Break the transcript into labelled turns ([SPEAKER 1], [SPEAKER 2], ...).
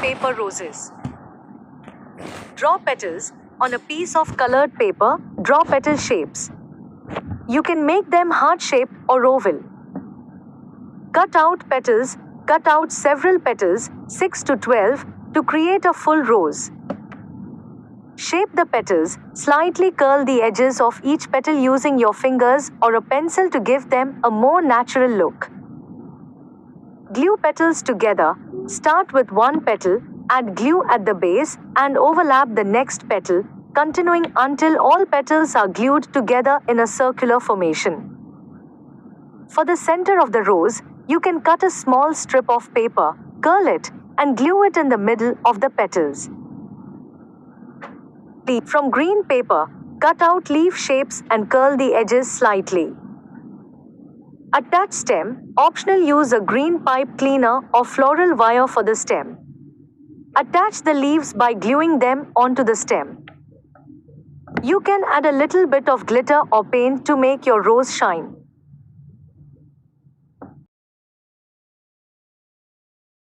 [SPEAKER 1] paper roses. Draw petals. On a piece of colored paper, draw petal shapes. You can make them heart-shaped or oval. Cut out petals. Cut out several petals, 6 to 12, to create a full rose. Shape the petals. Slightly curl the edges of each petal using your fingers or a pencil to give them a more natural look. Glue petals together. Start with one petal, add glue at the base, and overlap the next petal, continuing until all petals are glued together in a circular formation. For the center of the rose, you can cut a small strip of paper, curl it, and glue it in the middle of the petals. From green paper, cut out leaf shapes and curl the edges slightly. Attach stem. Optional, use a green pipe cleaner or floral wire for the stem. Attach the leaves by gluing them onto the stem. You can add a little bit of glitter or paint to make your rose shine.